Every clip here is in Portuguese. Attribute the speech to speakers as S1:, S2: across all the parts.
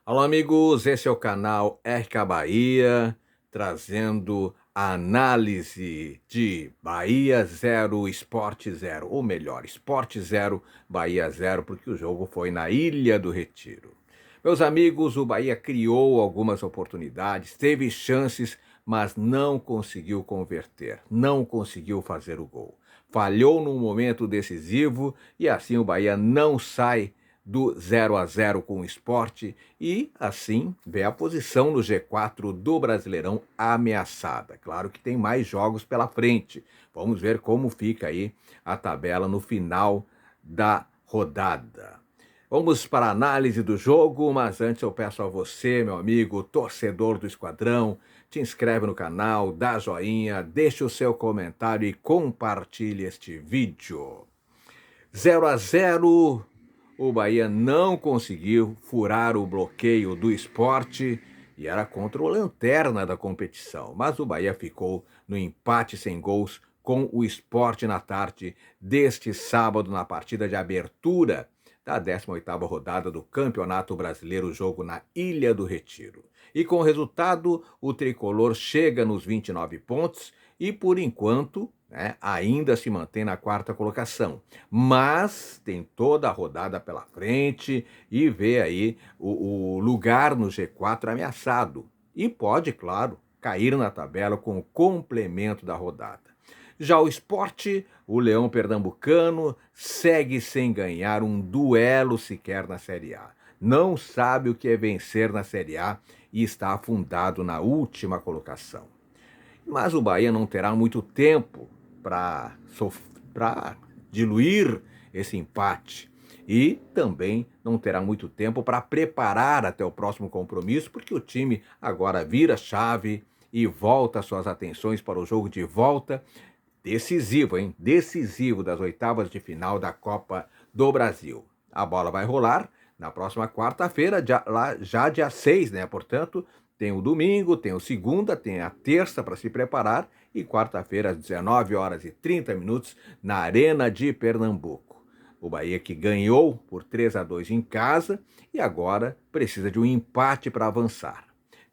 S1: Alô, amigos, esse é o canal RK Bahia, trazendo a análise de Bahia 0, Sport 0, ou melhor, Sport 0, Bahia 0, porque o jogo foi na Ilha do Retiro. Meus amigos, o Bahia criou algumas oportunidades, teve chances, mas não conseguiu converter, não conseguiu fazer o gol. Falhou num momento decisivo e assim o Bahia não sai do 0-0 com o Sport e, assim, vê a posição no G4 do Brasileirão ameaçada. Claro que tem mais jogos pela frente. Vamos ver como fica aí a tabela no final da rodada. Vamos para a análise do jogo, mas antes eu peço a você, meu amigo, torcedor do Esquadrão, te inscreve no canal, dá joinha, deixa o seu comentário e compartilhe este vídeo. 0-0, o Bahia não conseguiu furar o bloqueio do Sport e era contra o lanterna da competição. Mas o Bahia ficou no empate sem gols com o Sport na tarde deste sábado na partida de abertura da 18ª rodada do Campeonato Brasileiro, jogo na Ilha do Retiro. E com o resultado, o tricolor chega nos 29 pontos e, por enquanto, ainda se mantém na quarta colocação. Mas tem toda a rodada pela frente e vê aí o lugar no G4 ameaçado. E pode, claro, cair na tabela com o complemento da rodada. Já o Sport, o Leão Pernambucano, segue sem ganhar um duelo sequer na Série A. Não sabe o que é vencer na Série A e está afundado na última colocação. Mas o Bahia não terá muito tempo para diluir esse empate. E também não terá muito tempo para preparar até o próximo compromisso, porque o time agora vira chave e volta suas atenções para o jogo de volta decisivo, hein? Decisivo das oitavas de final da Copa do Brasil. A bola vai rolar na próxima quarta-feira, já dia 6, né? Portanto, tem o domingo, tem o segunda, tem a terça para se preparar e quarta-feira às 19h30 na Arena de Pernambuco. O Bahia que ganhou por 3-2 em casa e agora precisa de um empate para avançar.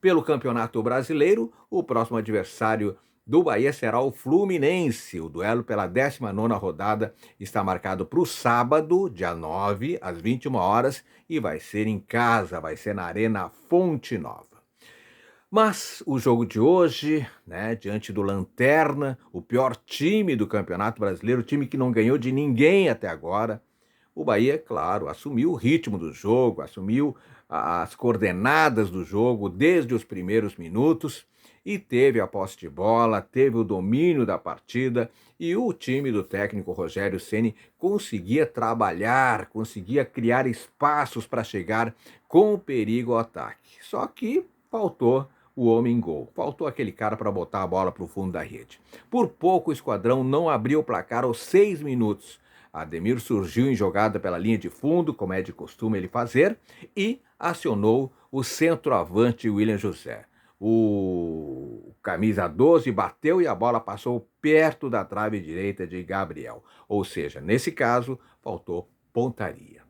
S1: Pelo Campeonato Brasileiro, o próximo adversário do Bahia será o Fluminense. O duelo pela 19ª rodada está marcado para o sábado, dia 9, às 21 horas, e vai ser em casa, vai ser na Arena Fonte Nova. Mas o jogo de hoje, diante do Lanterna, o pior time do Campeonato Brasileiro, o time que não ganhou de ninguém até agora, o Bahia, claro, assumiu o ritmo do jogo, assumiu as coordenadas do jogo desde os primeiros minutos e teve a posse de bola, teve o domínio da partida e o time do técnico Rogério Ceni conseguia trabalhar, conseguia criar espaços para chegar com perigo ao ataque. Só que faltou o homem-gol. Faltou aquele cara para botar a bola para o fundo da rede. Por pouco o Esquadrão não abriu o placar aos 6 minutos. Ademir surgiu em jogada pela linha de fundo, como é de costume ele fazer, e acionou o centroavante William José. O camisa 12 bateu e a bola passou perto da trave direita de Gabriel. Ou seja, nesse caso, faltou pontaria.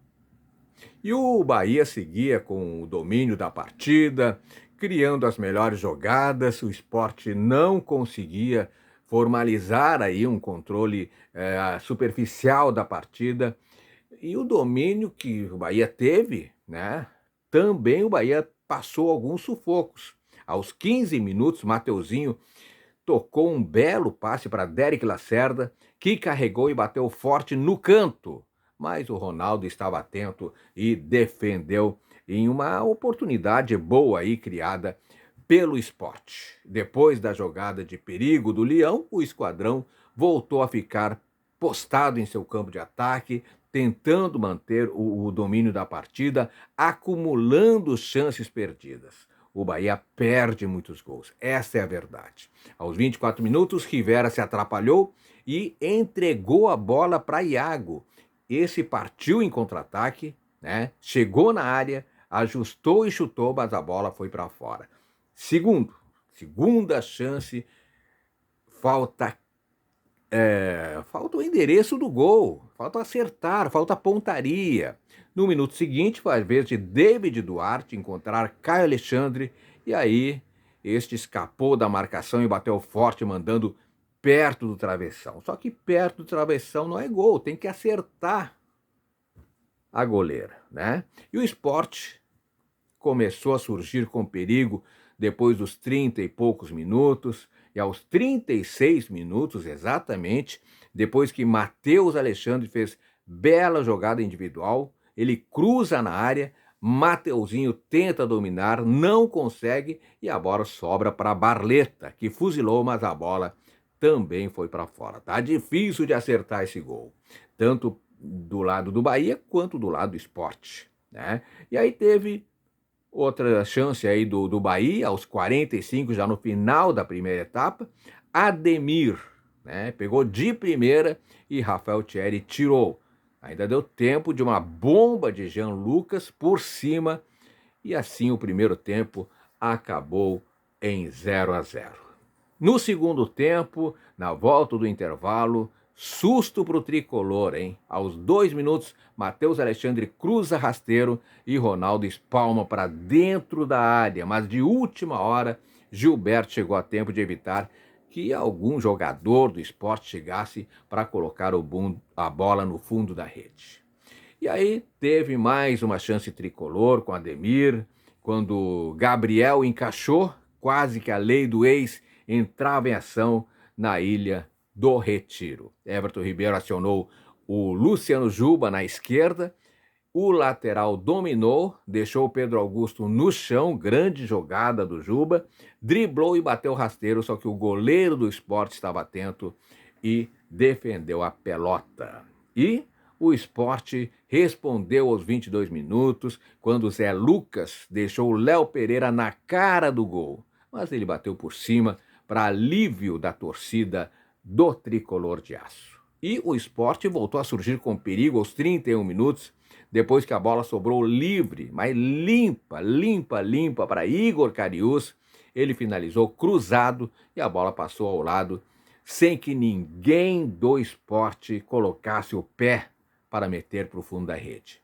S1: E o Bahia seguia com o domínio da partida, criando as melhores jogadas, o Sport não conseguia formalizar aí um controle superficial da partida, e o domínio que o Bahia teve, também o Bahia passou alguns sufocos. Aos 15 minutos, Mateuzinho tocou um belo passe para Derek Lacerda, que carregou e bateu forte no canto. Mas o Ronaldo estava atento e defendeu em uma oportunidade boa aí criada pelo Sport. Depois da jogada de perigo do Leão, o Esquadrão voltou a ficar postado em seu campo de ataque, tentando manter o domínio da partida, acumulando chances perdidas. O Bahia perde muitos gols, essa é a verdade. Aos 24 minutos, Rivera se atrapalhou e entregou a bola para Iago. Esse partiu em contra-ataque, chegou na área, ajustou e chutou, mas a bola foi para fora. Segunda chance, falta o endereço do gol, falta acertar, falta pontaria. No minuto seguinte, foi a vez de David Duarte encontrar Caio Alexandre, e aí este escapou da marcação e bateu forte, mandando perto do travessão. Só que perto do travessão não é gol, tem que acertar a goleira, né? E o Sport começou a surgir com perigo depois dos 30 e poucos minutos, e aos 36 minutos exatamente, depois que Matheus Alexandre fez bela jogada individual, ele cruza na área, Mateuzinho tenta dominar, não consegue, e a bola sobra para Barleta, que fuzilou, mas a bola também foi para fora. Tá difícil de acertar esse gol, tanto do lado do Bahia quanto do lado do Sport, né? E aí teve outra chance aí do Bahia, aos 45, já no final da primeira etapa, Ademir, né, pegou de primeira e Rafael Thierry tirou. Ainda deu tempo de uma bomba de Jean Lucas por cima, e assim o primeiro tempo acabou em 0-0. No segundo tempo, na volta do intervalo, susto para o tricolor, hein? Aos 2 minutos, Matheus Alexandre cruza rasteiro e Ronaldo espalma para dentro da área, mas de última hora, Gilberto chegou a tempo de evitar que algum jogador do Sport chegasse para colocar a bola no fundo da rede. E aí teve mais uma chance tricolor com Ademir, quando Gabriel encaixou, quase que a lei do ex entrava em ação na Ilha do Retiro. Everton Ribeiro acionou o Luciano Juba na esquerda, o lateral dominou, deixou o Pedro Augusto no chão, grande jogada do Juba, driblou e bateu rasteiro, só que o goleiro do Sport estava atento e defendeu a pelota. E o Sport respondeu aos 22 minutos, quando o Zé Lucas deixou o Léo Pereira na cara do gol, mas ele bateu por cima para alívio da torcida do Tricolor de Aço. E o Sport voltou a surgir com perigo aos 31 minutos, depois que a bola sobrou livre, mas limpa para Igor Cariús. Ele finalizou cruzado e a bola passou ao lado, sem que ninguém do Sport colocasse o pé para meter para o fundo da rede.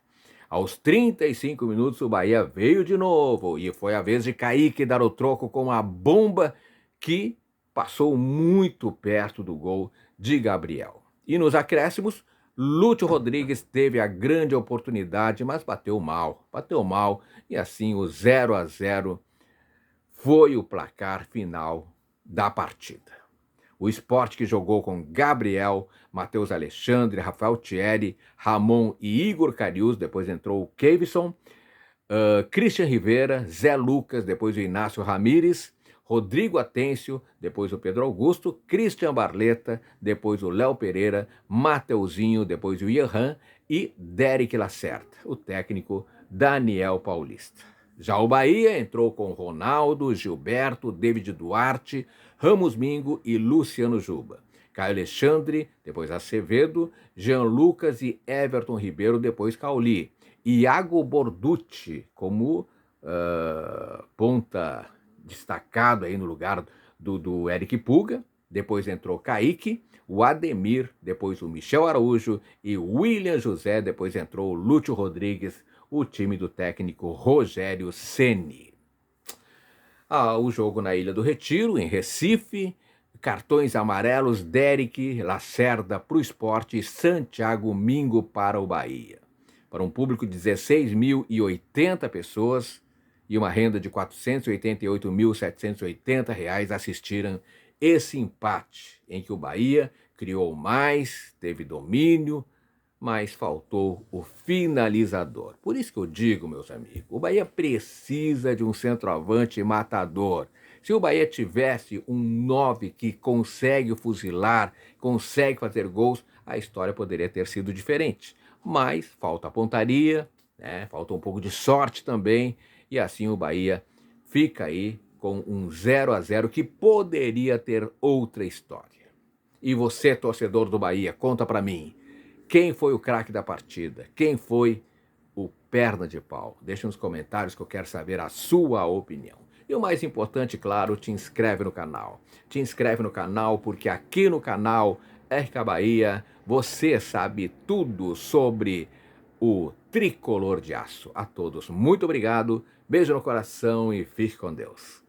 S1: Aos 35 minutos, o Bahia veio de novo e foi a vez de Kaique dar o troco com uma bomba que passou muito perto do gol de Gabriel. E nos acréscimos, Lúcio Rodrigues teve a grande oportunidade, mas bateu mal, e assim o 0-0 foi o placar final da partida. O Sport, que jogou com Gabriel, Matheus Alexandre, Rafael Thierry, Ramon e Igor Cariús, depois entrou o Kevson, Christian Rivera, Zé Lucas, depois o Inácio Ramírez, Rodrigo Atêncio, depois o Pedro Augusto, Christian Barleta, depois o Léo Pereira, Mateuzinho, depois o Ian e Derek Lacerda, o técnico Daniel Paulista. Já o Bahia entrou com Ronaldo, Gilberto, David Duarte, Ramos Mingo e Luciano Juba. Caio Alexandre, depois Acevedo, Jean Lucas e Everton Ribeiro, depois Cauli. Iago Borducci como ponta destacado aí no lugar do Eric Puga. Depois entrou Kaique, o Ademir, depois o Michel Araújo e o William José, depois entrou o Lúcio Rodrigues, o time do técnico Rogério Ceni. O jogo na Ilha do Retiro, em Recife, cartões amarelos, Derek Lacerda para o Sport e Santiago Mingo para o Bahia. Para um público de 16.080 pessoas e uma renda de R$ 488.780 assistiram esse empate, em que o Bahia criou mais, teve domínio, mas faltou o finalizador. Por isso que eu digo, meus amigos, o Bahia precisa de um centroavante matador. Se o Bahia tivesse um 9 que consegue fuzilar, consegue fazer gols, a história poderia ter sido diferente. Mas falta a pontaria, né? Falta um pouco de sorte também, e assim o Bahia fica aí com um 0-0 que poderia ter outra história. E você, torcedor do Bahia, conta pra mim, quem foi o craque da partida? Quem foi o perna de pau? Deixa nos comentários que eu quero saber a sua opinião. E o mais importante, claro, te inscreve no canal. Te inscreve no canal porque aqui no canal RK Bahia você sabe tudo sobre o Tricolor de Aço. A todos, muito obrigado, beijo no coração e fique com Deus.